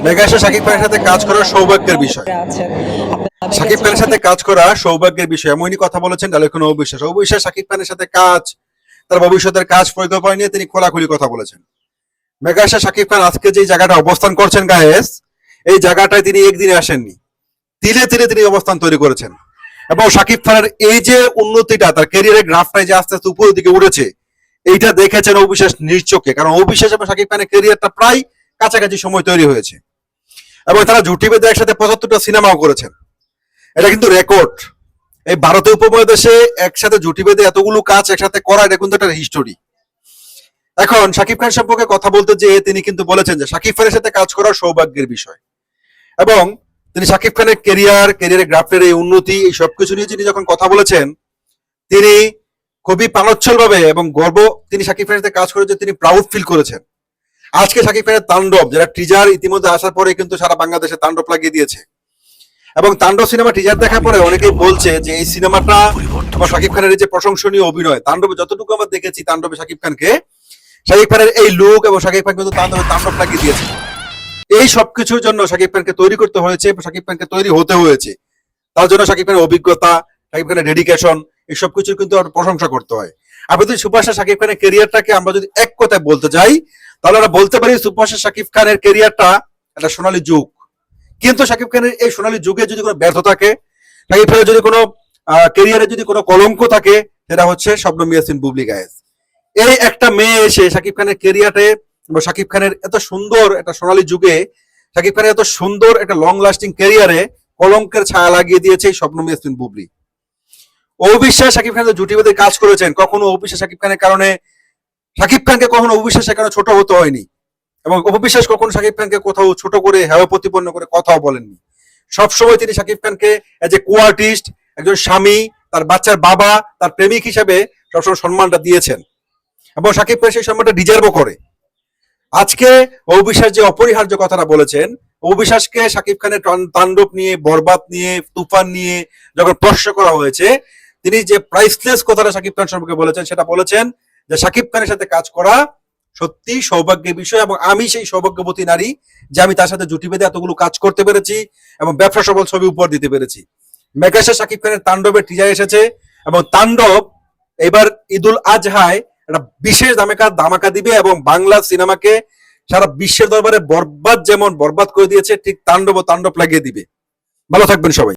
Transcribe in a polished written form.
মেঘাশা শাকিব খানের সাথে কাজ করা সৌভাগ্যের বিষয়। শাকিব খানের সাথে কাজ করা সৌভাগ্যের বিষয় এমনই কথা বলেছেন ডালেখন অবিশ্বাস। অবিশ্বাস শাকিব খানের সাথে কাজ, তার ভবিষ্যতের কাজ পরিকল্পনা নিয়ে তিনি খোলাখুলি কথা বলেছেন। মেঘাশা শাকিব খান আজকে যে জায়গাটা অবস্থান করছেন গায়েস, এই জায়গাটায় তিনি একদিনে আসেননি, ধীরে ধীরে তিনি অবস্থান তৈরি করেছেন। এবং শাকিব খানের এই যে উন্নতিটা, তার ক্যারিয়ারের গ্রাফটাই যে আস্তে আস্তে উপরের দিকে উঠেছে, এইটা দেখেছেন অবিশ্বাস নিজ চোখে। কারণ অবিশ্বাস এবং শাকিব খানের ক্যারিয়ারটা প্রায় কাছাকাছি সময় তৈরি হয়েছে এবং তারা জুটি বেঁধে একসাথে ৭৫টা সিনেমাও করেছেন। এটা কিন্তু রেকর্ড। এই ভারতীয় উপমহাদেশে একসাথে জুটি বেঁধে এতগুলো কাজ একসাথে করা, এটা কিন্তু একটা হিস্টোরি। এখন শাকিব খান সম্পর্কে কথা বলতে যেয়ে তিনি কিন্তু বলেছেন যে শাকিব খানের সাথে কাজ করা সৌভাগ্যের বিষয়। এবং তিনি শাকিব খানের ক্যারিয়ারের গ্রাফের এই উন্নতি, এই সবকিছু নিয়ে তিনি যখন কথা বলেছেন, তিনি খুবই প্রাণোচ্ছল ভাবে এবং গর্ব তিনি শাকিব খানের সাথে কাজ করে যে তিনি প্রাউড ফিল করেছেন। আজকে শাকিব খানের তাণ্ডব, যেটা টিজার ইতিমধ্যে আসার পরে কিন্তু সারা বাংলাদেশে তাণ্ডব লাগিয়ে দিয়েছে। এবং তাণ্ডব সিনেমা টিজার দেখার পরে অনেকেই বলছে যে এই সিনেমাটা শাকিব খানের যে প্রশংসনীয় অভিনয়, তাণ্ডবে যতটুকু আমরা দেখেছি তাণ্ডবে শাকিব খানের এই লুক এবং শাকিব খান কিন্তু তাণ্ডবে তাণ্ডব লাগিয়ে দিয়েছে। এই সবকিছুর জন্য শাকিব খানকে তৈরি করতে হয়েছে, শাকিব খানকে তৈরি হতে হয়েছে। তার জন্য শাকিব খানের অভিজ্ঞতা, শাকিব খানের ডেডিকেশন, এই সবকিছু কিন্তু প্রশংসা করতে হয়। আপনি যদি সুপারস্টার শাকিব খানের ক্যারিয়ারটাকে আমরা যদি এক কথায় বলতে যাই, তাহলে আমরা বলতে পারি সুপারস্টার শাকিব খানের ক্যারিয়ারটা একটা সোনালী যুগ। কিন্তু শাকিব খানের এই সোনালী যুগে যদি কোনো ব্যর্থ থাকে, শাকিব খানের যদি কোনো ক্যারিয়ারে যদি কোনো কলঙ্ক থাকে, সেটা হচ্ছে শবনম ইয়াসমিন বুবলি গায়েস। এই একটা মেয়ে এসে শাকিব খানের ক্যারিয়ারে এবং শাকিব খানের এত সুন্দর একটা সোনালী যুগে, শাকিব খানের এত সুন্দর একটা লং লাস্টিং ক্যারিয়ারে কলঙ্কের ছায়া লাগিয়ে দিয়েছে শবনম ইয়াসমিন বুবলি। অবিশ্বাস শাকিব খানের জুটি বেঁধে কাজ করেছেন, কখনো অবিশ্বাস শাকিব খানের কারণে শাকিব খানকে কখনো অবিশ্বাসের কারণে ছোট হতে হয়নি এবং অবিশ্বাস কখনো শাকিব খানকে কোথাও ছোট করে হেয় প্রতিপন্ন করে কথাও বলেননি। সবসময় তিনি শাকিব খানকে এজ এ কো আর্টিস্ট, একজন স্বামী, তার বাচ্চার বাবা, তার প্রেমিক হিসেবে সবসময় সম্মানটা দিয়েছেন এবং শাকিব খান সেই সম্মানটা ডিজার্ভও করে। আজকে অবিশ্বাস যে অপরিহার্য কথাটা বলেছেন, অবিশ্বাসকে শাকিব খানের তাণ্ডব নিয়ে, বরবাদ নিয়ে, তুফান নিয়ে যখন প্রশ্ন করা হয়েছে, তিনি যে প্রাইসলেস কথাটা শাকিব খান সম্পর্কে বলেছেন, সেটা বলেছেন যে শাকিব খানের সাথে কাজ করা সত্যি সৌভাগ্যের বিষয় এবং আমি সেই সৌভাগ্যবতী নারী যে আমি তার সাথে জুটি বেঁধে এতগুলো কাজ করতে পেরেছি এবং ব্যবসা সফল ছবি উপহার দিতে পেরেছি। মেঘাশা শাকিব খানের তাণ্ডবের টিজার এসেছে এবং তাণ্ডব এবার ঈদুল আজহায় একটা বিশেষ ধামাকা দিবে এবং বাংলা সিনেমাকে সারা বিশ্বের দরবারে বরবাদ যেমন বরবাদ করে দিয়েছে, ঠিক তাণ্ডব লাগিয়ে দিবে। ভালো থাকবেন সবাই।